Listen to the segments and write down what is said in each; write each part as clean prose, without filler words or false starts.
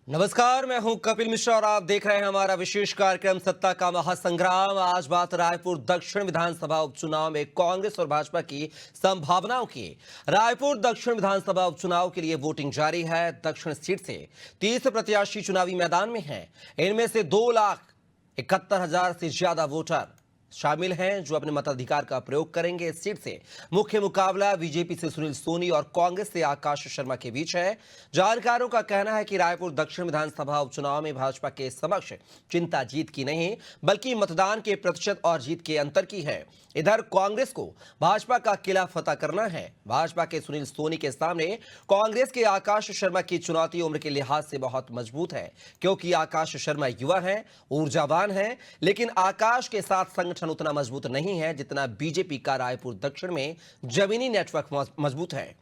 नमस्कार, मैं हूं कपिल मिश्रा और आप देख रहे हैं हमारा विशेष कार्यक्रम सत्ता का महासंग्राम। आज बात रायपुर दक्षिण विधानसभा उपचुनाव में कांग्रेस और भाजपा की संभावनाओं की। रायपुर दक्षिण विधानसभा उपचुनाव के लिए वोटिंग जारी है। दक्षिण सीट से 30 प्रत्याशी चुनावी मैदान में हैं। इनमें से 2,71,000 से ज्यादा वोटर शामिल हैं जो अपने मताधिकार का प्रयोग करेंगे। इस सीट से मुख्य मुकाबला बीजेपी से सुनील सोनी और कांग्रेस से आकाश शर्मा के बीच है। जानकारों का कहना है कि रायपुर दक्षिण विधानसभा उपचुनाव में भाजपा के समक्ष चिंता जीत की नहीं बल्कि मतदान के प्रतिशत और जीत के अंतर की है। इधर कांग्रेस को भाजपा का किला फतह करना है। भाजपा के सुनील सोनी के सामने कांग्रेस के आकाश शर्मा की चुनौती उम्र के लिहाज से बहुत मजबूत है, क्योंकि आकाश शर्मा युवा हैं, ऊर्जावान हैं, लेकिन आकाश के साथ संगठन उतना मजबूत नहीं है जितना बीजेपी का रायपुर दक्षिण में जमीनी नेटवर्क मजबूत है।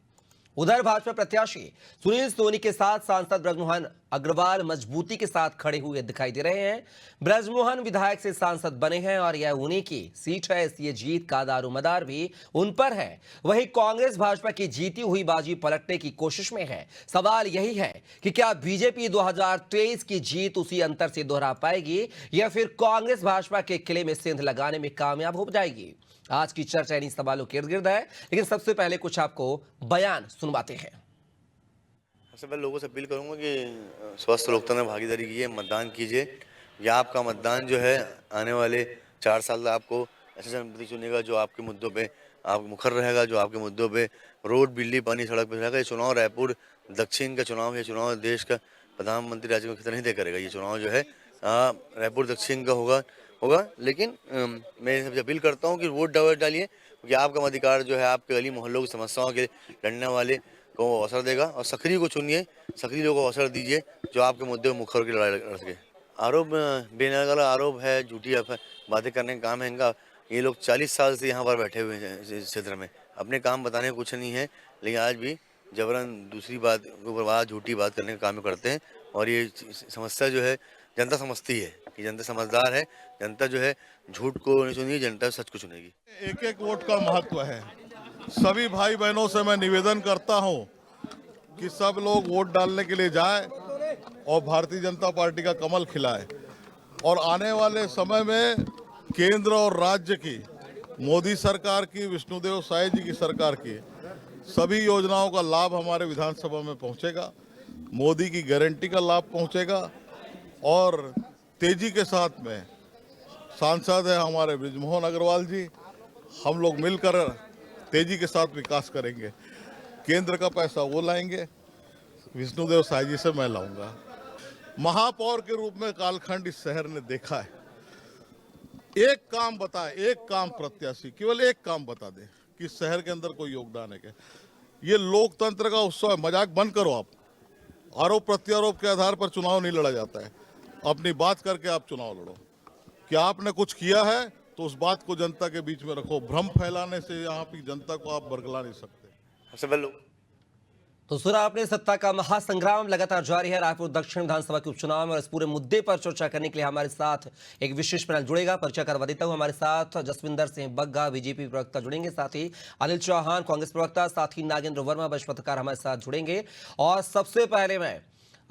उधर भाजपा प्रत्याशी सुनील सोनी के साथ सांसद ब्रजमोहन अग्रवाल मजबूती के साथ खड़े हुए दिखाई दे रहे हैं। ब्रजमोहन विधायक से सांसद बने हैं और यह उन्हीं की सीट है, इसलिए जीत का दारोमदार भी उन पर है। वहीं कांग्रेस भाजपा की जीती हुई बाजी पलटने की कोशिश में है। सवाल यही है कि क्या बीजेपी 2023 की जीत उसी अंतर से दोहरा पाएगी या फिर कांग्रेस भाजपा के किले में सेंध लगाने में कामयाब हो जाएगी। आज की चर्चा इन्हीं सवालों के इर्द गिर्द है, लेकिन सबसे पहले कुछ आपको बयान सुनवाते हैं। सबसे पहले लोगों से अपील करूंगा कि स्वस्थ लोकतंत्र में भागीदारी कीजिए, मतदान कीजिए। या आपका मतदान जो है आने वाले 4 साल आपको ऐसे जनप्रतिनिधि चुनेगा जो आपके मुद्दों पे आप मुखर रहेगा, जो आपके मुद्दों पे रोड, बिजली, पानी, सड़क पे रहेगा। ये चुनाव रायपुर दक्षिण का चुनाव है। चुनाव देश का प्रधानमंत्री राज्य में कितना नहीं तय करेगा। ये चुनाव जो है रायपुर दक्षिण का होगा। लेकिन मैं सबसे अपील करता हूँ कि वोट डालिए, क्योंकि आपका अधिकार जो है आपके गली मोहल्लों की समस्याओं के लड़ने वाले को अवसर देगा। और सक्रिय को चुनिए, सक्रिय लोगों को अवसर दीजिए जो आपके मुद्दे में मुखर की लड़ाई लड़ सके। आरोप बेनकारा आरोप है, झूठी बातें करने का काम है इनका। ये लोग 40 साल से यहाँ पर बैठे हुए हैं इस क्षेत्र में, अपने काम बताने का कुछ नहीं है, लेकिन आज भी जबरन दूसरी बात के ऊपर झूठी बात करने का काम करते हैं। और ये समस्या जो है जनता समझती है कि जनता समझदार है। जनता जो है झूठ को नहीं सुनेगी, जनता सच को सुनेगी। एक एक वोट का महत्व है। सभी भाई बहनों से मैं निवेदन करता हूं कि सब लोग वोट डालने के लिए जाएं और भारतीय जनता पार्टी का कमल खिलाएं। और आने वाले समय में केंद्र और राज्य की, मोदी सरकार की, विष्णुदेव साय जी की सरकार की सभी योजनाओं का लाभ हमारे विधानसभा में पहुंचेगा। मोदी की गारंटी का लाभ पहुंचेगा और तेजी के साथ में सांसद है हमारे ब्रजमोहन अग्रवाल जी, हम लोग मिलकर तेजी के साथ विकास करेंगे। केंद्र का पैसा वो लाएंगे, विष्णुदेव साय जी से मैं लाऊंगा। महापौर के रूप में कालखंड इस शहर ने देखा है। एक काम बताए, एक काम प्रत्याशी केवल एक काम बता दे कि शहर के अंदर कोई योगदान है क्या। ये लोकतंत्र का उत्सव है, मजाक बंद करो आप। आरोप प्रत्यारोप के आधार पर चुनाव नहीं लड़ा जाता है। अपनी बात करके आप चुनाव लड़ो। क्या आपने कुछ किया है तो उस बात को जनता के बीच में रखो। भ्रम फैलाने से यहाँ की जनता को आप बरगला नहीं सकते। सबसे पहले तो सुना आपने, सत्ता का महासंग्राम लगातार जारी है रायपुर दक्षिण विधानसभा के उपचुनाव में। और इस पूरे मुद्दे पर चर्चा करने के लिए हमारे साथ एक विशेष पैनल जुड़ेगा। परिचय करवा देता हूं, हमारे साथ जसविंदर सिंह बग्गा बीजेपी प्रवक्ता जुड़ेंगे, साथ ही अनिल चौहान कांग्रेस प्रवक्ता, साथ ही नागेंद्र वर्मा वरिष्ठ पत्रकार हमारे साथ जुड़ेंगे। और सबसे पहले मैं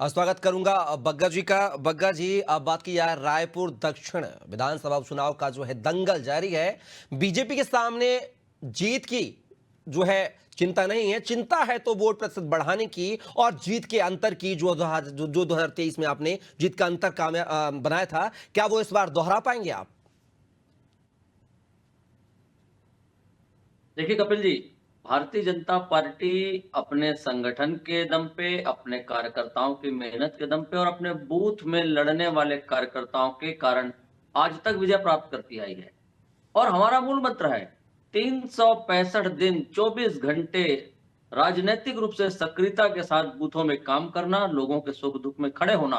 स्वागत करूंगा बग्गा जी का। बग्गा जी, अब बात की जाए रायपुर दक्षिण विधानसभा उपचुनाव का जो है दंगल जारी है। बीजेपी के सामने जीत की जो है चिंता नहीं है, चिंता है तो वोट प्रतिशत बढ़ाने की और जीत के अंतर की। जो 2023 में आपने जीत का अंतर बनाया था, क्या वो इस बार दोहरा पाएंगे आप? देखिए कपिल जी, भारतीय जनता पार्टी अपने संगठन के दम पे, अपने कार्यकर्ताओं की मेहनत के दम पे और अपने बूथ में लड़ने वाले कार्यकर्ताओं के कारण आज तक विजय प्राप्त करती आई है। और हमारा मूल मंत्र है 365 दिन 24 घंटे राजनीतिक रूप से सक्रियता के साथ बूथों में काम करना, लोगों के सुख दुख में खड़े होना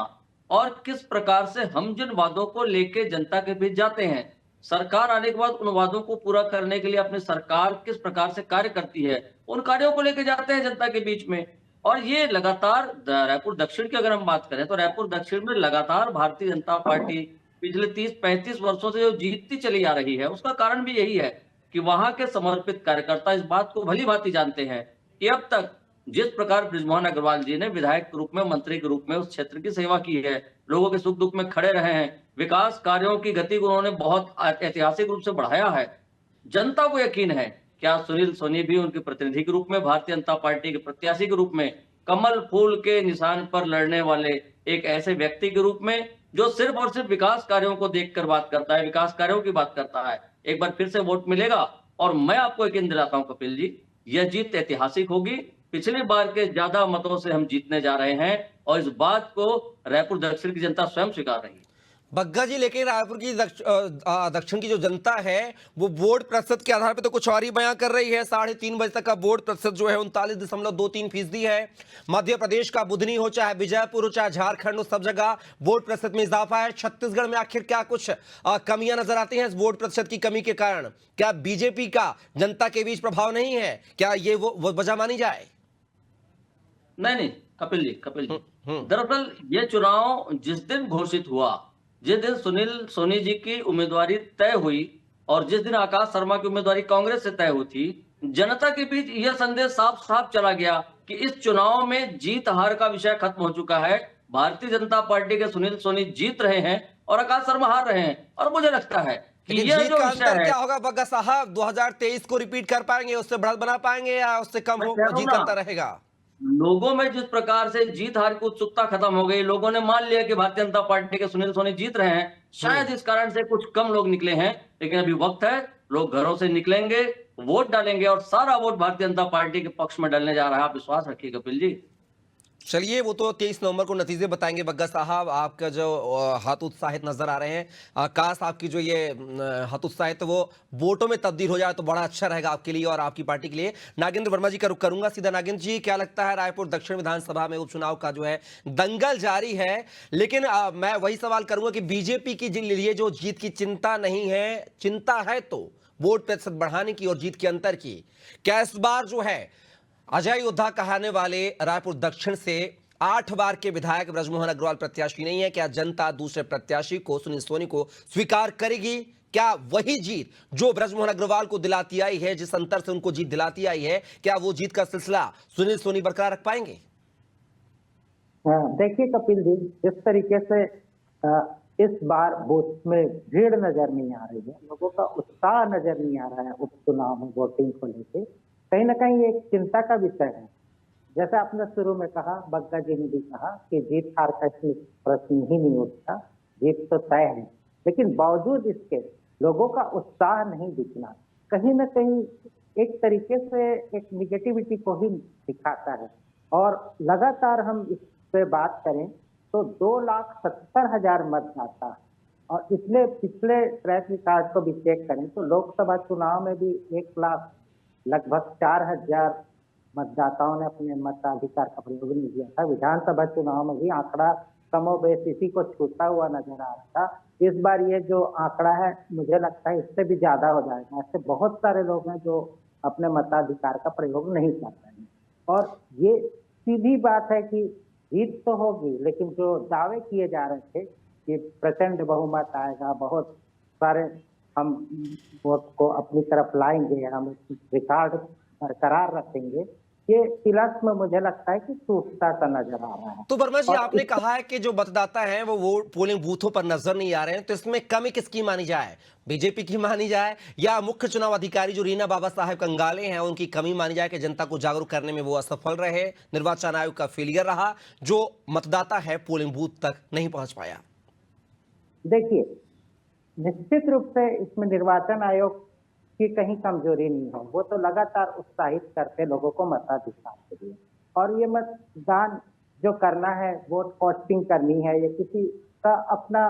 और किस प्रकार से हम जिन वादों को लेके जनता के बीच जाते हैं, सरकार आने के बाद उन वादों को पूरा करने के लिए अपनी सरकार किस प्रकार से कार्य करती है, उन कार्यों को लेके जाते हैं जनता के बीच में। और ये लगातार रायपुर दक्षिण की अगर हम बात करें तो रायपुर दक्षिण में लगातार भारतीय जनता पार्टी पिछले 30-35 वर्षों से जो जीतती चली आ रही है, उसका कारण भी यही है कि वहां के समर्पित कार्यकर्ता इस बात को भली भांति जानते हैं कि अब तक जिस प्रकार बृजमोहन अग्रवाल जी ने विधायक के रूप में, मंत्री के रूप में उस क्षेत्र की सेवा की है, लोगों के सुख दुख में खड़े रहे हैं, विकास कार्यों की गति को उन्होंने बहुत ऐतिहासिक रूप से बढ़ाया है। जनता को यकीन है, क्या सुनील सोनी भी उनके प्रतिनिधि के रूप में, भारतीय जनता पार्टी के प्रत्याशी के रूप में, कमल फूल के निशान पर लड़ने वाले एक ऐसे व्यक्ति के रूप में, जो सिर्फ और सिर्फ विकास कार्यों को देखकर बात करता है, विकास कार्यों की बात करता है, एक बार फिर से वोट मिलेगा। और मैं आपको यकीन दिलाता हूं कपिल जी, यह जीत ऐतिहासिक होगी। पिछली बार के ज्यादा मतों से हम जीतने जा रहे हैं और इस बात को रायपुर दक्षिण की जनता स्वयं स्वीकार रही है। बग्गा जी, लेकिन रायपुर की दक्षिण की जो जनता है वो वोट प्रतिशत के आधार पे तो कुछ और ही बयां कर रही है। 3:30 बजे तक का वोट प्रतिशत जो है 39.23% है। मध्य प्रदेश का बुधनी हो, चाहे विजयपुर हो, चाहे झारखंड हो, सब जगह वोट प्रतिशत में इजाफा है। छत्तीसगढ़ में आखिर क्या कुछ कमियां नजर आती हैं इस वोट प्रतिशत की कमी के कारण? क्या बीजेपी का जनता के बीच प्रभाव नहीं है? क्या ये वो वजह मानी जाए? नहीं, कपिल जी, दरअसल ये चुनाव जिस दिन घोषित हुआ, जिस दिन सुनील सोनी जी की उम्मीदवारी तय हुई और जिस दिन आकाश शर्मा की उम्मीदवारी कांग्रेस से तय हुई थी, जनता के बीच यह संदेश साफ साफ चला गया कि इस चुनाव में जीत हार का विषय खत्म हो चुका है। भारतीय जनता पार्टी के सुनील सोनी जीत रहे हैं और आकाश शर्मा हार रहे हैं। और मुझे लगता है कि लेकिन यह जीत जो का विषय अंतर है, क्या होगा बग्गा साहब? 2023 को रिपीट कर पाएंगे, उससे बढ़त बना पाएंगे, या उससे कम मैं हो कह रहा हूं जीत का ना, अंतर रहेगा? लोगों में जिस प्रकार से जीत हार की उत्सुकता खत्म हो गई, लोगों ने मान लिया कि भारतीय जनता पार्टी के सुनील सोनी जीत रहे हैं। शायद इस कारण से कुछ कम लोग निकले हैं, लेकिन अभी वक्त है, लोग घरों से निकलेंगे, वोट डालेंगे और सारा वोट भारतीय जनता पार्टी के पक्ष में डलने जा रहा है। आप विश्वास रखिए कपिल जी। चलिए, वो तो 23 नवंबर को नतीजे बताएंगे। बग्गा साहब, आपका जो हत उत्साहित नजर आ रहे हैं, काश आपकी जो ये हत उत्साहित वो वोटों में तब्दील हो जाए तो बड़ा अच्छा रहेगा आपके लिए और आपकी पार्टी के लिए। नागेंद्र वर्मा जी का रुख करूंगा सीधा। नागेंद्र जी, क्या लगता है, रायपुर दक्षिण विधानसभा में उपचुनाव का जो है दंगल जारी है, लेकिन मैं वही सवाल करूंगा कि बीजेपी की लिए जो जीत की चिंता नहीं है, चिंता है तो वोट प्रतिशत बढ़ाने की और जीत के अंतर की, क्या इस बार जो है अजय योद्धा कहने वाले रायपुर दक्षिण से 8 बार के विधायक बृजमोहन अग्रवाल प्रत्याशी नहीं है? क्या जनता दूसरे प्रत्याशी को, सुनील सोनी को स्वीकार करेगी? क्या वही जीत जो बृजमोहन अग्रवाल को दिलाती आई है, जिस अंतर से उनको जीत दिलाती आई है, क्या वो जीत का सिलसिला सुनील सोनी बरकरार रख पाएंगे? देखिए कपिल जी, जिस तरीके से इस बार बूथ में भीड़ नजर नहीं आ रही है, लोगों का उत्साह नजर नहीं आ रहा है उपचुनाव में वोटिंग को लेकर, कहीं ना कहीं ये एक चिंता का विषय है। जैसे आपने शुरू में कहा, बग्गा जी ने भी कहा कि जीत हार का इसमें प्रश्न ही नहीं उठता, जीत तो तय है, लेकिन बावजूद इसके लोगों का उत्साह नहीं दिखना कहीं ना कहीं एक तरीके से एक निगेटिविटी को ही दिखाता है। और लगातार हम इस पे बात करें तो 2,70,000 मतदाता, और इसलिए पिछले ट्रैक रिकॉर्ड को भी चेक करें तो लोकसभा चुनाव में भी 1,00,000 लगभग 4,000 मतदाताओं ने अपने मताधिकार का प्रयोग नहीं किया था। विधानसभा चुनाव में भी आंकड़ा कमोबेश इसी को छूता हुआ नजर आ रहा था। इस बार ये जो आंकड़ा है, मुझे लगता है इससे भी ज्यादा हो जाएगा। ऐसे बहुत सारे लोग हैं जो अपने मताधिकार का प्रयोग नहीं कर रहे हैं, और ये सीधी बात है कि जीत तो होगी, लेकिन जो दावे किए जा रहे थे कि प्रचंड बहुमत आएगा, बहुत सारे हम वोट को अपनी तरफ लाएंगे, हम रिकॉर्ड बरकरार रखेंगे, ये तिलस्म मुझे लगता है कि टूटता सा नजर आ रहा है। तो वर्मा जी, और आपने कहा है कि जो मतदाता हैं वो वोट पोलिंग बूथों पर नजर नहीं आ रहे हैं, तो इसमें कमी किसकी मानी जाए? बीजेपी की मानी जाए, या मुख्य चुनाव अधिकारी जो रीना बाबा साहेब कंगाले हैं उनकी कमी मानी जाए कि जनता को जागरूक करने में वो असफल रहे, निर्वाचन आयोग का फेलियर रहा, जो मतदाता है पोलिंग बूथ तक नहीं पहुंच पाया? देखिए, निश्चित रूप से इसमें निर्वाचन आयोग की कहीं कमजोरी नहीं है, वो तो लगातार उत्साहित करते लोगों को मताधिकार के लिए, और ये मतदान जो करना है, वोट कास्टिंग करनी है, ये किसी का अपना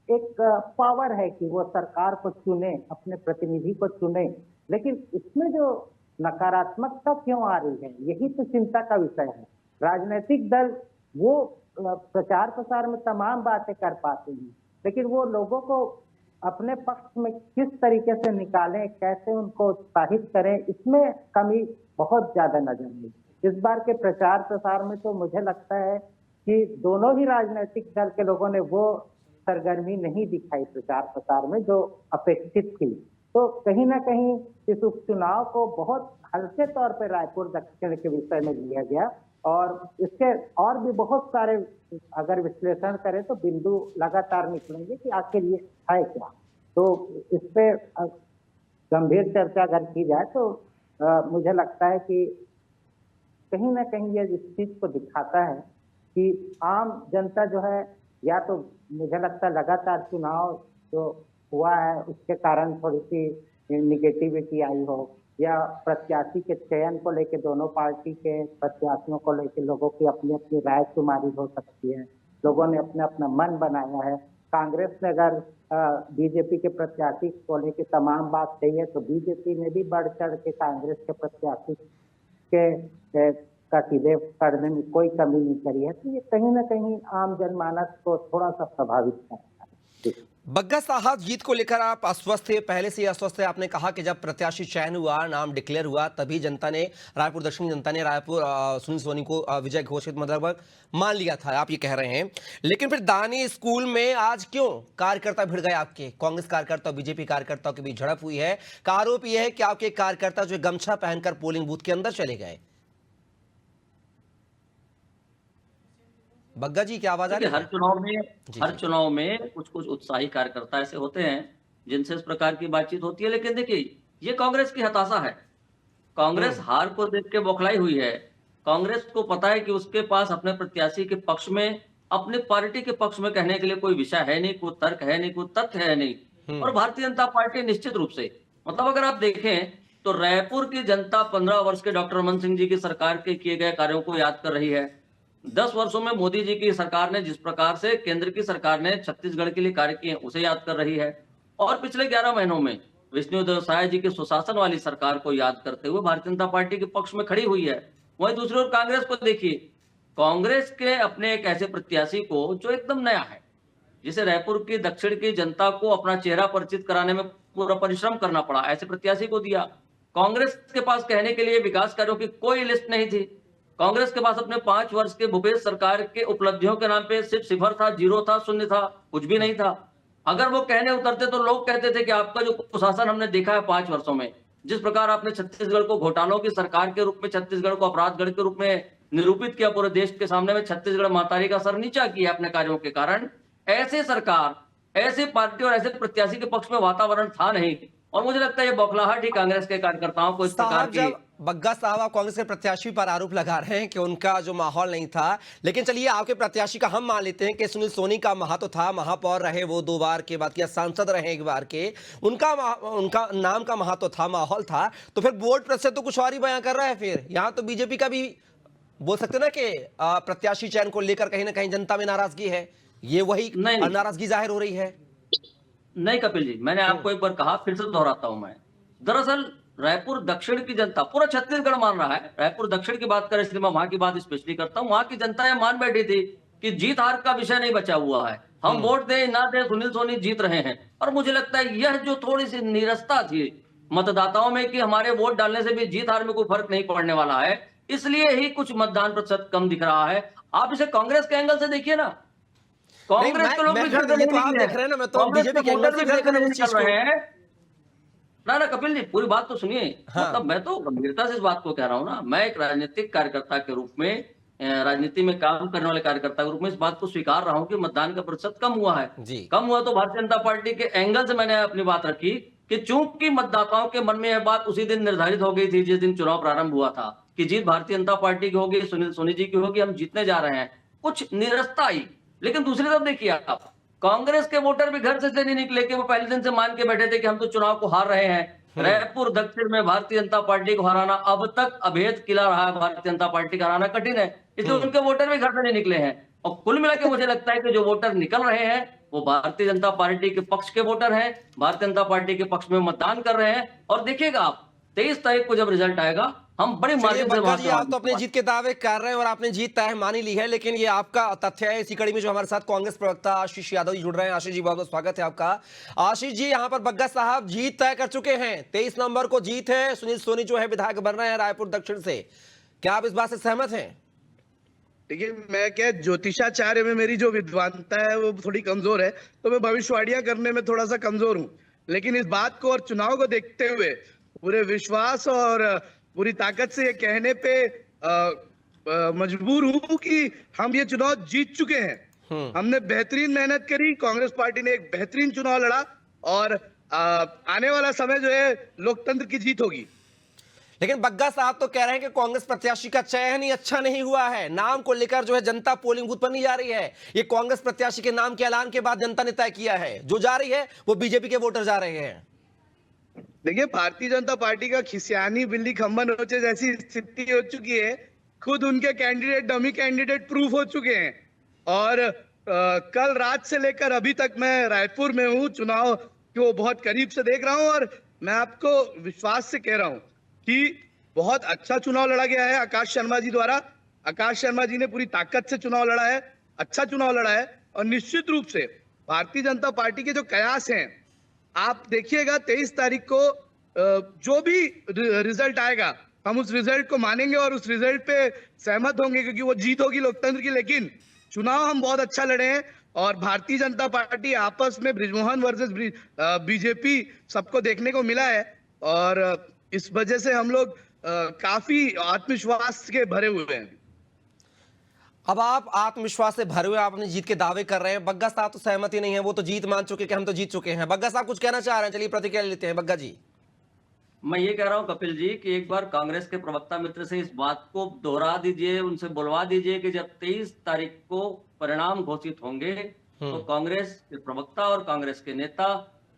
एक पावर है कि वो सरकार को चुने, अपने प्रतिनिधि को चुने। लेकिन इसमें जो नकारात्मकता क्यों आ रही है, यही तो चिंता का विषय है। राजनीतिक दल वो प्रचार प्रसार में तमाम बातें कर पाते हैं, लेकिन वो लोगों को अपने पक्ष में किस तरीके से निकालें, कैसे उनको उत्साहित करें, इसमें कमी बहुत ज्यादा नजर आई। इस बार के प्रचार प्रसार में तो मुझे लगता है कि दोनों ही राजनीतिक दल के लोगों ने वो सरगर्मी नहीं दिखाई प्रचार प्रसार में जो अपेक्षित थी। तो कहीं ना कहीं इस उपचुनाव को बहुत हल्के तौर पर रायपुर दक्षिण के विषय में लिया गया और इसके और भी बहुत सारे अगर विश्लेषण करें तो बिंदु लगातार निकलेंगे कि आखिर ये है क्या। तो इस पे गंभीर चर्चा अगर की जाए तो मुझे लगता है कि कहीं ना कहीं ये इस चीज को दिखाता है कि आम जनता जो है, या तो मुझे लगता है लगातार चुनाव जो हुआ है उसके कारण थोड़ी सी निगेटिविटी आई हो, या प्रत्याशी के चयन को लेके दोनों पार्टी के प्रत्याशियों को लेके लोगों की अपनी अपनी राय शुमारी हो सकती है, लोगों ने अपना अपना मन बनाया है। कांग्रेस ने अगर बीजेपी के प्रत्याशी को लेके तमाम बात कही है तो बीजेपी ने भी बढ़ चढ़ के कांग्रेस के प्रत्याशी के का सीधे करने में कोई कमी नहीं करी है। तो ये कहीं ना कहीं आम जनमानस को थोड़ा सा प्रभावित करता है। बग्गा साहब, जीत को लेकर आप अस्वस्थ थे, पहले से ही अस्वस्थ थे। आपने कहा कि जब प्रत्याशी चयन हुआ, नाम डिक्लेयर हुआ, तभी जनता ने, रायपुर दक्षिण जनता ने रायपुर सुनील सोनी को विजय घोषित मतलब मान लिया था, आप ये कह रहे हैं। लेकिन फिर दानी स्कूल में आज क्यों कार्यकर्ता भिड़ गए आपके? कांग्रेस कार्यकर्ता और बीजेपी कार्यकर्ताओं के बीच झड़प हुई है। का आरोप यह है कि आपके कार्यकर्ता जो गमछा पहनकर पोलिंग बूथ के अंदर चले गए। बग्गा जी, क्या आवाज आ रही है? हर चुनाव में कुछ कुछ उत्साही कार्यकर्ता ऐसे होते हैं जिनसे इस प्रकार की बातचीत होती है। लेकिन देखिए, ये कांग्रेस की हताशा है। कांग्रेस हार को देख के बौखलाई हुई है। कांग्रेस को पता है कि उसके पास अपने प्रत्याशी के पक्ष में, अपने पार्टी के पक्ष में कहने के लिए कोई विषय है नहीं, कोई तर्क है नहीं, कोई तथ्य है नहीं। और भारतीय जनता पार्टी निश्चित रूप से, मतलब अगर आप देखें तो रायपुर की जनता 15 वर्ष के डॉक्टर रमन सिंह जी की सरकार के किए गए कार्यों को याद कर रही है। 10 वर्षों में मोदी जी की सरकार ने जिस प्रकार से केंद्र की सरकार ने छत्तीसगढ़ के लिए कार्य किए उसे याद कर रही है। और पिछले 11 महीनों में विष्णुदेव साय जी के सुशासन वाली सरकार को याद करते हुए भारतीय जनता पार्टी के पक्ष में खड़ी हुई है। वहीं दूसरी ओर कांग्रेस को देखिए, कांग्रेस के अपने एक ऐसे प्रत्याशी को जो एकदम नया है, जिसे रायपुर की दक्षिण की जनता को अपना चेहरा परिचित कराने में पूरा परिश्रम करना पड़ा, ऐसे प्रत्याशी को दिया। कांग्रेस के पास कहने के लिए विकास कार्यों की कोई लिस्ट नहीं थी। कांग्रेस के पास अपने 5 वर्ष के भूपेश सरकार के उपलब्धियों के नाम पे सिर्फ सिफर था, जीरो था, शून्य था, कुछ भी नहीं था। अगर वो कहने उतरते तो लोग कहते थे कि आपका जो कुशासन हमने देखा है 5 वर्षों में, जिस प्रकार आपने छत्तीसगढ़ को घोटालों की सरकार के रूप में, छत्तीसगढ़ को अपराधगढ़ के रूप में निरूपित किया, पूरे देश के सामने में छत्तीसगढ़ मातारी का सर नीचा किया अपने कार्यों के कारण, ऐसे सरकार, ऐसे पार्टी और ऐसे प्रत्याशी के पक्ष में वातावरण था नहीं। और मुझे लगता है ये बौखलाहट ही कांग्रेस के कार्यकर्ताओं को इस प्रकार की। बग्गा साहब, आप कांग्रेस के प्रत्याशी पर आरोप लगा रहे हैं कि उनका जो माहौल नहीं था, लेकिन चलिए आपके प्रत्याशी का हम मान लेते हैं कि सुनील सोनी का महत्व था, महापौर रहे वो 2 बार के बाद, या सांसद रहे 1 बार के, उनका नाम का महत्व था, माहौल था। तो फिर बोर्ड प्रतिशत तो कुछ और ही बयां कर रहा है। फिर यहाँ तो बीजेपी का भी बोल सकते ना कि प्रत्याशी चयन को लेकर कहीं ना कहीं जनता में नाराजगी है, ये वही नाराजगी जाहिर हो रही है। नहीं कपिल जी, मैंने आपको एक बार कहा, फिर से दोहराता हूं मैं। दरअसल रायपुर दक्षिण की जनता, पूरा छत्तीसगढ़ मान रहा है, रायपुर दक्षिण की बात करें इसलिए मैं वहां की बात स्पेशली करता हूं, वहां की जनता यह मान बैठी थी कि जीत हार का विषय नहीं बचा हुआ है, हम वोट दे ना दे सुनील सोनी जीत रहे हैं। और मुझे लगता है यह जो थोड़ी सी नीरसता थी मतदाताओं में कि हमारे वोट डालने से भी जीत हार में कोई फर्क नहीं पड़ने वाला है, इसलिए ही कुछ मतदान प्रतिशत कम दिख रहा है। आप इसे कांग्रेस के एंगल से देखिए ना, कांग्रेस के लोग भी घर से नहीं निकले हैं, कांग्रेस के वोटर भी घर से नहीं निकल रहे हैं। ना कपिल जी, पूरी बात तो सुनिए। मतलब मैं तो गंभीरता से इस बात को कह रहा हूं ना, मैं एक राजनीतिक कार्यकर्ता के रूप में, राजनीति में काम करने वाले कार्यकर्ता के रूप में इस बात को स्वीकार रहा हूं कि मतदान का प्रतिशत कम हुआ है। कम हुआ तो भारतीय जनता पार्टी के एंगल से मैंने अपनी बात रखी कि चूंकि मतदाताओं के मन में यह बात उसी दिन निर्धारित हो गई थी जिस दिन चुनाव प्रारंभ हुआ था कि जीत भारतीय जनता पार्टी की होगी, सुनील सोनी जी की होगी, हम जीतने जा रहे हैं, कुछ निरस्ता आई। लेकिन दूसरी तरफ देखिए आप, कांग्रेस के वोटर भी घर से नहीं निकले कि वो पहले दिन से मान के बैठे थे कि हम तो चुनाव को हार रहे हैं। रायपुर दक्षिण में भारतीय जनता पार्टी को हराना अब तक अभेद किला रहा है, भारतीय जनता पार्टी का हराना कठिन है, इसलिए उनके वोटर भी घर से नहीं निकले हैं। और कुल मिला के मुझे लगता है कि जो वोटर निकल रहे हैं वो भारतीय जनता पार्टी के पक्ष के वोटर हैं, भारतीय जनता पार्टी के पक्ष में मतदान कर रहे हैं। और देखिएगा आप 23 तारीख को जब रिजल्ट आएगा, हम बड़ी मार्जिन से बग्गा जी, आप तो अपनी जीत के दावे कर रहे हैं और आपने जीत तय मानी ली है, लेकिन ये आपका तथ्य है। इसी कड़ी में जो हमारे साथ कांग्रेस प्रवक्ता आशीष यादव जी जुड़ रहे हैं। आशीष जी, बहुत बहुत स्वागत है आपका। आशीष जी, यहाँ पर बग्गा साहब जीत तय कर चुके हैं, 23 नवंबर को जीत है, सुनील सोनी जो है विधायक बन रहे हैं रायपुर दक्षिण से। क्या आप इस बात से सहमत हैं? देखिए, मैं क्या, ज्योतिषाचार्य में मेरी जो विद्वानता है वो थोड़ी कमजोर है, तो मैं भविष्यवाणियां करने में थोड़ा सा कमजोर हूं। लेकिन इस बात को और चुनाव को देखते हुए पूरे विश्वास और पूरी ताकत से ये कहने पे मजबूर हूं कि हम ये चुनाव जीत चुके हैं। हमने बेहतरीन मेहनत करी, कांग्रेस पार्टी ने एक बेहतरीन चुनाव लड़ा और आने वाला समय जो है लोकतंत्र की जीत होगी। लेकिन बग्गा साहब तो कह रहे हैं कि कांग्रेस प्रत्याशी का चयन ही अच्छा नहीं हुआ है, नाम को लेकर जो है जनता पोलिंग बूथ पर नहीं जा रही है। ये कांग्रेस प्रत्याशी के नाम के ऐलान के बाद जनता ने तय किया है, जो जा रही है वो बीजेपी के वोटर जा रहे हैं। देखिए, भारतीय जनता पार्टी का खिसियानी बिल्ली खंबा नोचे जैसी स्थिति हो चुकी है। खुद उनके कैंडिडेट डमी कैंडिडेट प्रूफ हो चुके हैं और कल रात से लेकर अभी तक मैं रायपुर में हूँ, चुनाव को बहुत करीब से देख रहा हूँ और मैं आपको विश्वास से कह रहा हूँ कि बहुत अच्छा चुनाव लड़ा गया है आकाश शर्मा जी द्वारा। आकाश शर्मा जी ने पूरी ताकत से चुनाव लड़ा है, अच्छा चुनाव लड़ा है और निश्चित रूप से भारतीय जनता पार्टी के जो कयास हैं, आप देखिएगा 23 तारीख को जो भी रिजल्ट आएगा हम उस रिजल्ट को मानेंगे और उस रिजल्ट पे सहमत होंगे, क्योंकि वो जीत होगी लोकतंत्र की। लेकिन चुनाव हम बहुत अच्छा लड़े हैं और भारतीय जनता पार्टी आपस में बृजमोहन वर्सेस बीजेपी सबको देखने को मिला है और इस वजह से हम लोग काफी आत्मविश्वास के भरे हुए हैं। अब आप आत्मविश्वास से भरे हुए आप अपनी जीत के दावे कर रहे हैं, बग्गा साहब तो सहमति नहीं है, वो तो जीत मान चुके कि हम तो जीत चुके हैं। बग्गा साहब कुछ कहना चाह रहे हैं, चलिए प्रतिक्रिया लेते हैं। बग्गा जी, मैं ये कह रहा हूं कपिल जी कि एक बार कांग्रेस के प्रवक्ता मित्र से इस बात को दोहरा दीजिए, उनसे बुलवा दीजिए कि जब 23 तारीख को परिणाम घोषित होंगे तो कांग्रेस के प्रवक्ता और कांग्रेस के नेता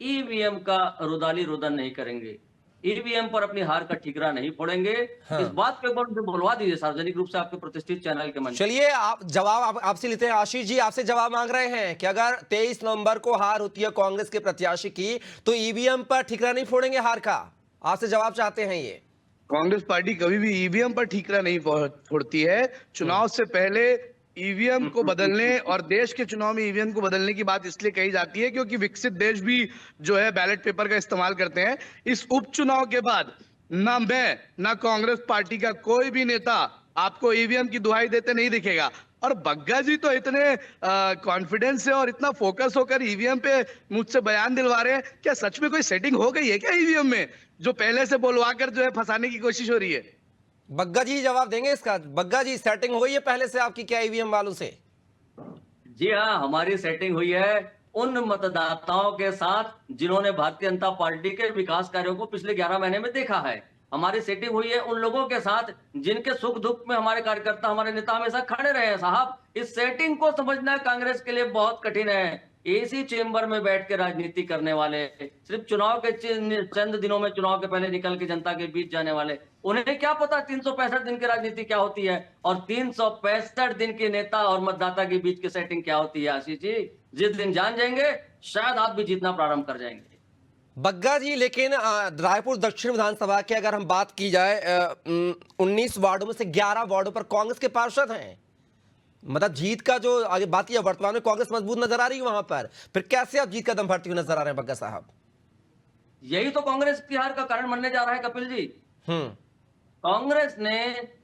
ईवीएम का रुदाली रुदन नहीं करेंगे, ईवीएम पर अपनी हार का ठीकरा नहीं फोड़ेंगे। इस बात को एक बार उनसे बुलवा दीजिए सार्वजनिक रूप से आपके प्रतिष्ठित चैनल के मंच। चलिए आप जवाब आपसे लेते हैं। आशीष जी आपसे जवाब मांग रहे हैं कि अगर 23 नवंबर को हार होती है कांग्रेस के प्रत्याशी की तो ईवीएम पर ठीकरा नहीं फोड़ेंगे हार का, आपसे जवाब चाहते हैं। ये कांग्रेस पार्टी कभी भी ईवीएम पर ठीकरा नहीं फोड़ती है। चुनाव से पहले ईवीएम को बदलने और देश के चुनाव में ईवीएम को बदलने की बात इसलिए कही जाती है क्योंकि विकसित देश भी जो है बैलेट पेपर का इस्तेमाल करते हैं। इस उपचुनाव के बाद ना मैं ना कांग्रेस पार्टी का कोई भी नेता आपको ईवीएम की दुहाई देते नहीं दिखेगा। और बग्गा जी तो इतने कॉन्फिडेंस से और इतना फोकस होकर ईवीएम पे मुझसे बयान दिलवा रहे हैं, क्या सच में कोई सेटिंग हो गई है क्या ईवीएम में, जो पहले से बोलवा कर जो है फंसाने की कोशिश हो रही है? बग्गा जी जवाब देंगे इसका। बग्गा जी, सेटिंग हुई है पहले से आपकी क्या ईवीएम वालों से? जी हाँ, हमारी सेटिंग हुई है उन मतदाताओं के साथ जिन्होंने भारतीय जनता पार्टी के विकास कार्यों को पिछले 11 महीने में देखा है। हमारी सेटिंग हुई है उन लोगों के साथ जिनके सुख दुख में हमारे कार्यकर्ता, हमारे नेता हमेशा खड़े रहे हैं। साहब, इस सेटिंग को समझना कांग्रेस के लिए बहुत कठिन है। एसी चेंबर में बैठ के राजनीति करने वाले, सिर्फ चुनाव के चंद दिनों में चुनाव के पहले निकल के जनता के बीच जाने वाले, उन्हें क्या पता 365 दिन की राजनीति क्या होती है और 365 दिन के नेता और मतदाता के बीच की सेटिंग क्या होती है। आशीष जी, जिस दिन जान जाएंगे शायद आप भी जीतना प्रारंभ कर जाएंगे। बग्गा जी, लेकिन रायपुर दक्षिण विधानसभा की अगर हम बात की जाए 19 वार्डों में से 11 वार्डों पर कांग्रेस के पार्षद हैं। मतलब जीत का जो आगे बात किया, वर्तमान में कांग्रेस मजबूत नजर आ रही है वहां पर, फिर कैसे आप जीत का दम भरती हुई नजर आ रहे हैं बग्गा साहब? यही तो कांग्रेस की हार का कारण बनने जा रहा है कपिल जी। कांग्रेस ने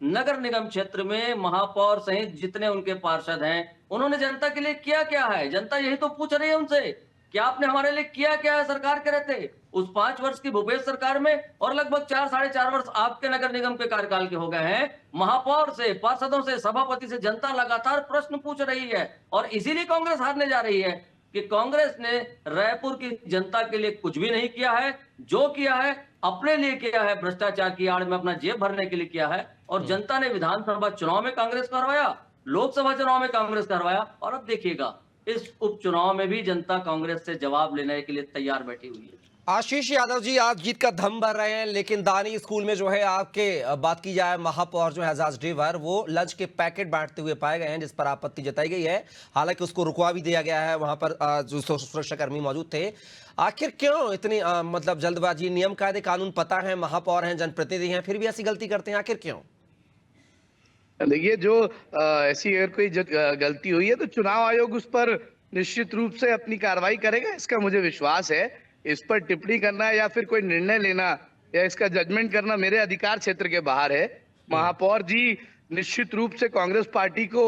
नगर निगम क्षेत्र में महापौर सहित जितने उनके पार्षद हैं, उन्होंने जनता के लिए किया क्या है? जनता यही तो पूछ रही है उनसे, क्या आपने हमारे लिए किया क्या है सरकार के रहते? उस 5 वर्ष की भूपेश सरकार में और लगभग 4 साढ़े 4 वर्ष आपके नगर निगम के कार्यकाल के हो गए हैं। महापौर से, पार्षदों से, सभापति से जनता लगातार प्रश्न पूछ रही है और इसीलिए कांग्रेस हारने जा रही है कि कांग्रेस ने रायपुर की जनता के लिए कुछ भी नहीं किया है। जो किया है अपने लिए किया है, भ्रष्टाचार की आड़ में अपना जेब भरने के लिए किया है। और जनता ने विधानसभा चुनाव में कांग्रेस करवाया, लोकसभा चुनाव में कांग्रेस करवाया और अब देखिएगा इस उपचुनाव में भी जनता कांग्रेस से जवाब लेने के लिए तैयार बैठी हुई है। आशीष यादव जी, आप जीत का दम भर रहे हैं, लेकिन दानी स्कूल में जो है आपके बात की जाए महापौर जो है एजाज डेवर, वो लंच के पैकेट बांटते हुए पाए गए हैं, जिस पर आपत्ति जताई गई है। हालांकि उसको रुकवा भी दिया गया है, वहां पर जो सुरक्षाकर्मी मौजूद थे। आखिर क्यों इतनी मतलब जल्दबाजी? नियम कायदे कानून पता है, महापौर हैं, जनप्रतिनिधि हैं, फिर भी ऐसी गलती करते हैं, आखिर क्यों? देखिए, जो ऐसी अगर कोई गलती हुई है तो चुनाव आयोग उस पर निश्चित रूप से अपनी कार्रवाई करेगा, इसका मुझे विश्वास है। इस पर टिप्पणी करना या फिर कोई निर्णय लेना या इसका जजमेंट करना मेरे अधिकार क्षेत्र के बाहर है। महापौर जी निश्चित रूप से कांग्रेस पार्टी को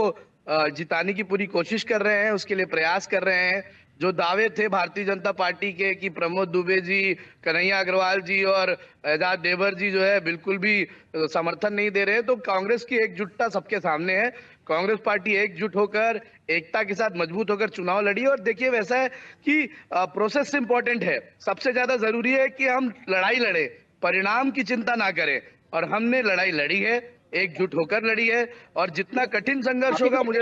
जिताने की पूरी कोशिश कर रहे हैं, उसके लिए प्रयास कर रहे हैं। जो दावे थे भारतीय जनता पार्टी के कि प्रमोद दुबे जी, कन्हैया अग्रवाल जी और एजाज देवर जी जो है बिल्कुल भी समर्थन नहीं दे रहे हैं, तो कांग्रेस की एकजुटता सबके सामने है। कांग्रेस पार्टी एकजुट होकर, एकता के साथ मजबूत होकर चुनाव लड़ी। और देखिए, वैसा है कि प्रोसेस इंपॉर्टेंट है। सबसे ज्यादा जरूरी है कि हम लड़ाई लड़े, परिणाम की चिंता ना करें। और हमने लड़ाई लड़ी है, एकजुट होकर लड़ी है। और जितना कठिन संघर्ष होगा, मुझे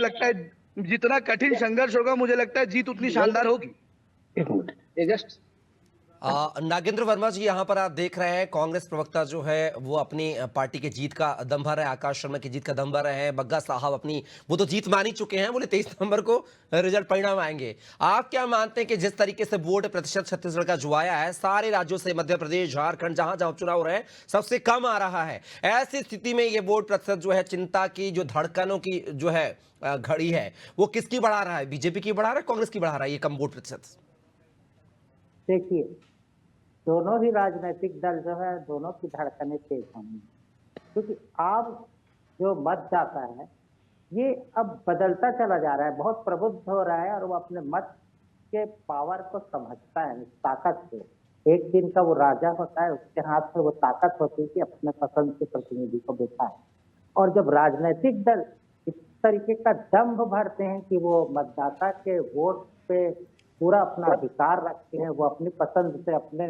लगता है जीत उतनी शानदार होगी। एक मिनट, ये जस्ट नागेंद्र वर्मा जी, यहाँ पर आप देख रहे हैं कांग्रेस प्रवक्ता जो है वो अपनी पार्टी की जीत का दम भर रहे हैं, आकाश शर्मा की जीत का दम भर रहे हैं। बग्गा साहब अपनी वो तो जीत मान ही चुके हैं, बोले 23 नवंबर को रिजल्ट परिणाम आएंगे। आप क्या मानते हैं कि जिस तरीके से वोट प्रतिशत छत्तीसगढ़ का जो आया है, सारे राज्यों से मध्य प्रदेश, झारखंड, जहां जहां उपचुनाव हो रहे हैं, सबसे कम आ रहा है। ऐसी स्थिति में ये वोट प्रतिशत जो है, चिंता की जो धड़कनों की जो है घड़ी है, वो किसकी बढ़ा रहा है? बीजेपी की बढ़ा रहा है, कांग्रेस की बढ़ा रहा है ये कम वोट प्रतिशत? देखिए, दोनों ही राजनीतिक दल जो है, दोनों की धड़कनें तेज होंगी, क्योंकि अब जो मत जाता है ये अब बदलता चला जा रहा है, बहुत प्रबुद्ध हो रहा है और वो अपने मत के पावर को समझता है, ताकत को। एक दिन का वो राजा होता है, उसके हाथ में वो ताकत होती है कि अपने पसंद के प्रतिनिधि को बिठाए। और जब राजनीतिक दल इस तरीके का दंभ भरते हैं कि वो मतदाता के वोट पे पूरा अपना अधिकार रखते हैं, वो अपनी पसंद से, अपने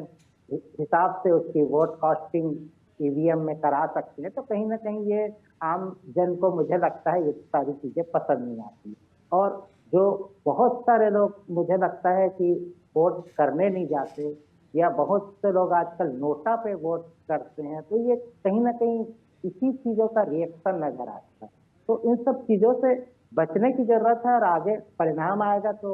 हिसाब से उसकी वोट कास्टिंग ईवीएम में करा सकते हैं, तो कहीं ना कहीं ये आम जन को, मुझे लगता है, ये सारी चीजें पसंद नहीं आती। और जो बहुत सारे लोग, मुझे लगता है कि वोट करने नहीं जाते, या बहुत से लोग आजकल नोटा पे वोट करते हैं, तो ये कहीं ना कहीं इसी चीजों का रिएक्शन नजर आता है। तो इन सब चीजों से बचने की जरूरत है, और आगे परिणाम आएगा तो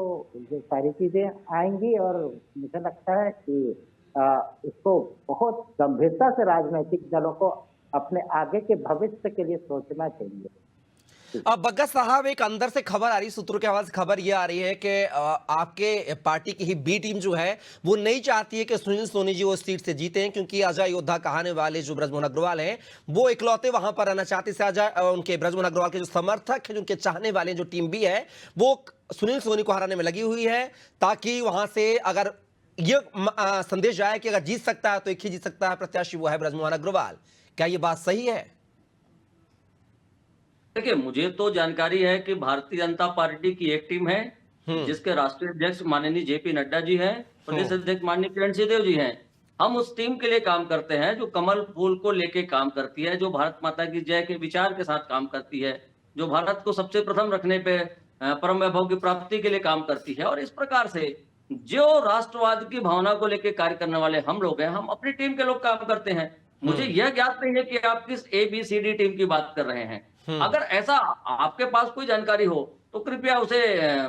ये सारी चीजें आएंगी। और मुझे लगता है कि इसको बहुत गंभीरता से राजनीतिक दलों को अपने आगे के भविष्य के लिए सोचना चाहिए। अब बग्गा साहब, एक अंदर से खबर आ रही, सूत्रों के हवाले से खबर ये आ रही है कि आपके पार्टी की ही बी टीम जो है वो नहीं चाहती है कि सुनील सोनी जी वो सीट से जीते हैं, क्योंकि अजय योद्धा कहाने वाले जो बृजमोहन अग्रवाल हैं वो इकलौते वहां पर रहना चाहते थे। अजय, उनके बृजमोहन अग्रवाल के जो समर्थक हैं, उनके चाहने वाले जो टीम भी है, वो सुनील सोनी को हराने में लगी हुई है, ताकि वहां से अगर ये संदेश जाए कि अगर जीत सकता है तो एक ही जीत सकता है प्रत्याशी, वो है बृजमोहन अग्रवाल। क्या ये बात सही है? देखिए, मुझे तो जानकारी है कि भारतीय जनता पार्टी की एक टीम है जिसके राष्ट्रीय अध्यक्ष माननीय जेपी नड्डा जी हैं, प्रदेश अध्यक्ष माननीय किरण सिंहदेव जी हैं। हम उस टीम के लिए काम करते हैं जो कमल फूल को लेके काम करती है, जो भारत माता की जय के विचार के साथ काम करती है, जो भारत को सबसे प्रथम रखने पे परम वैभव की प्राप्ति के लिए काम करती है। और इस प्रकार से जो राष्ट्रवाद की भावना को लेकर कार्य करने वाले हम लोग हैं, हम अपनी टीम के लोग काम करते हैं। मुझे यह ज्ञात नहीं है कि आप किस ABCD टीम की बात कर रहे हैं। अगर ऐसा आपके पास कोई जानकारी हो तो कृपया उसे,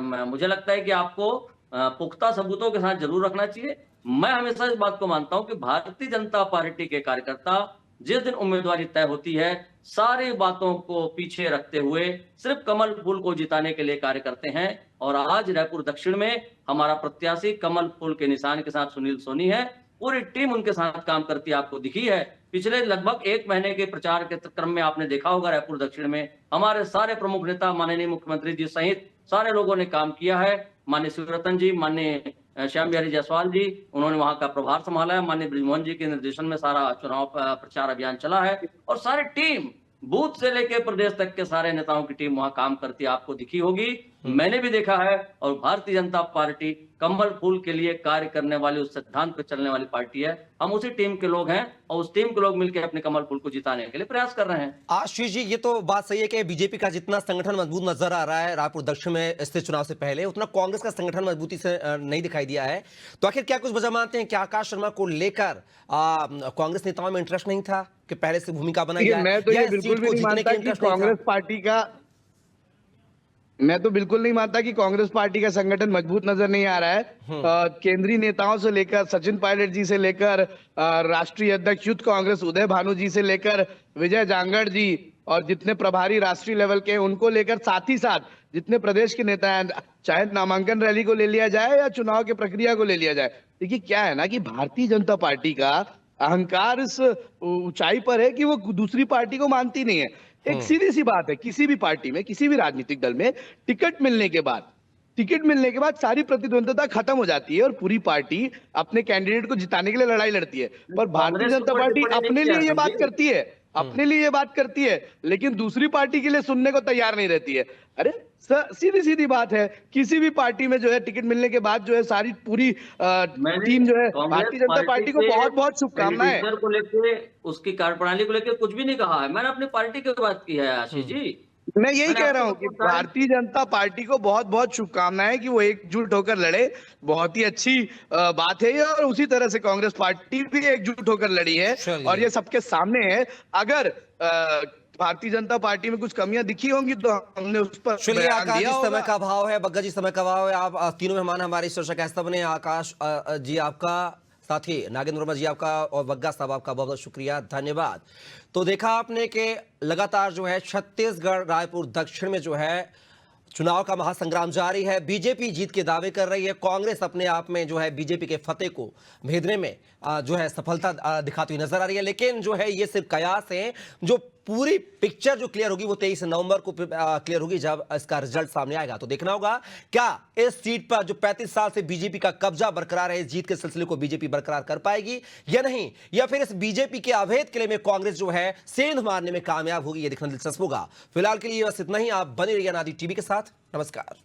मुझे लगता है कि आपको पुख्ता सबूतों के साथ जरूर रखना चाहिए। मैं हमेशा इस बात को मानता हूं कि भारतीय जनता पार्टी के कार्यकर्ता जिस दिन उम्मीदवारी तय होती है, सारी बातों को पीछे रखते हुए सिर्फ कमल फूल को जिताने के लिए कार्य करते हैं। और आज रायपुर दक्षिण में हमारा प्रत्याशी कमल फूल के निशान के साथ सुनील सोनी है, पूरी टीम उनके साथ काम करती है, आपको दिखी है। पिछले लगभग 1 महीने के प्रचार के क्रम में आपने देखा होगा रायपुर दक्षिण में हमारे सारे प्रमुख नेता, माननीय मुख्यमंत्री जी सहित सारे लोगों ने काम किया है। माननीय शिवरतन जी, माननीय श्याम बिहारी जायसवाल जी, उन्होंने वहां का प्रभार संभाला है। माननीय बृजमोहन जी के निर्देशन में सारा चुनाव प्रचार अभियान चला है, और सारी टीम बूथ से लेकर प्रदेश तक के सारे नेताओं की टीम वहां काम करती है, आपको दिखी होगी, मैंने भी देखा है। और भारतीय जनता पार्टी कमल फूल के लिए कार्य करने वाली, उस सिद्धांत पर चलने वाली पार्टी है। हम उसी टीम के लोग हैं और उस टीम के लोग मिलकर अपने कमल फूल को जिताने के लिए प्रयास कर रहे हैं। आशीष जी, ये तो बात सही है कि बीजेपी का जितना संगठन मजबूत नजर आ रहा है रायपुर दक्षिण में इससे चुनाव से पहले, उतना कांग्रेस का संगठन मजबूती से नहीं दिखाई दिया है। तो आखिर क्या कुछ वजह मानते हैं कि आकाश शर्मा को लेकर कांग्रेस नेताओं में इंटरेस्ट नहीं था कि पहले से भूमिका बनाई जाए? मैं तो ये बिल्कुल भी नहीं मानता कि कांग्रेस पार्टी का, मैं तो बिल्कुल नहीं मानता कि कांग्रेस पार्टी का संगठन मजबूत नजर नहीं आ रहा है। केंद्रीय नेताओं से लेकर सचिन पायलट जी से लेकर राष्ट्रीय अध्यक्ष यूथ कांग्रेस उदय भानु जी से लेकर विजय जांगड़ जी और जितने प्रभारी राष्ट्रीय लेवल के, उनको लेकर साथ ही साथ जितने प्रदेश के नेता हैं, चाहे नामांकन रैली को ले लिया जाए या चुनाव की प्रक्रिया को ले लिया जाए। देखिए, क्या है ना कि भारतीय जनता पार्टी का अहंकार इस ऊंचाई पर है कि वो दूसरी पार्टी को मानती नहीं है। एक सीधी सी बात है, किसी भी पार्टी में, किसी भी राजनीतिक दल में टिकट मिलने के बाद टिकट मिलने के बाद सारी प्रतिद्वंदता खत्म हो जाती है और पूरी पार्टी अपने कैंडिडेट को जिताने के लिए लड़ाई लड़ती है। पर भारतीय कांग्रेस जनता को पार्टी टिप्पणी नहीं अपने किया लिए ये बात संजय। करती है, अपने लिए ये बात करती है, लेकिन दूसरी पार्टी के लिए सुनने को तैयार नहीं रहती है। अरे सीधी सीधी बात है, किसी भी पार्टी में जो है टिकट मिलने के बाद जो है सारी पूरी मैंने टीम जो है कांग्रेस भारतीय जनता पार्टी को के बहुत बहुत शुभकामनाएं। कैंडिडेट को लेके, उसकी कार्यप्रणाली को लेके कुछ भी नहीं कहा है। मैंने अपनी पार्टी की बात की है आशीष जी। मैं यही मैंने कह रहा आपको हूँ कि बताया। भारतीय जनता पार्टी को बहुत बहुत शुभकामनाएं कि वो एकजुट होकर लड़े। बहुत ही अच्छी बात है ये, और उसी तरह से कांग्रेस पार्टी भी एकजुट होकर लड़ी है चलिए। और ये सबके सामने है। अगर भारतीय जनता पार्टी में कुछ कमियां दिखी होंगी तो हमने उस पर चलिए बयान आकाश जी, दिया समय होगा। का अभाव है, बग्गा जी समय का अभाव है। आप तीनों मेहमान हमारे इस चर्चा के हिस्सा बने। आकाश जी आपका, साथ ही नागेंद्र वर्मा जी आपका, और बग्गा साहब आपका बहुत बहुत शुक्रिया, धन्यवाद। तो देखा आपने कि लगातार जो है छत्तीसगढ़ रायपुर दक्षिण में जो है चुनाव का महासंग्राम जारी है। बीजेपी जीत के दावे कर रही है, कांग्रेस अपने आप में जो है बीजेपी के फतेह को भेदने में जो है सफलता दिखाती हुई नजर आ रही है। लेकिन जो है ये सिर्फ कयास है, जो पूरी पिक्चर जो क्लियर होगी वो 23 नवंबर को क्लियर होगी, जब इसका रिजल्ट सामने आएगा। तो देखना होगा क्या इस सीट पर जो 35 साल से बीजेपी का कब्जा बरकरार है, इस जीत के सिलसिले को बीजेपी बरकरार कर पाएगी या नहीं, या फिर इस बीजेपी के अवैध किले में कांग्रेस जो है सेंध मारने में कामयाब होगी, ये देखना दिलचस्प होगा। फिलहाल के लिए बस इतना ही। आप बने रहिए अनादि टीवी के साथ। नमस्कार।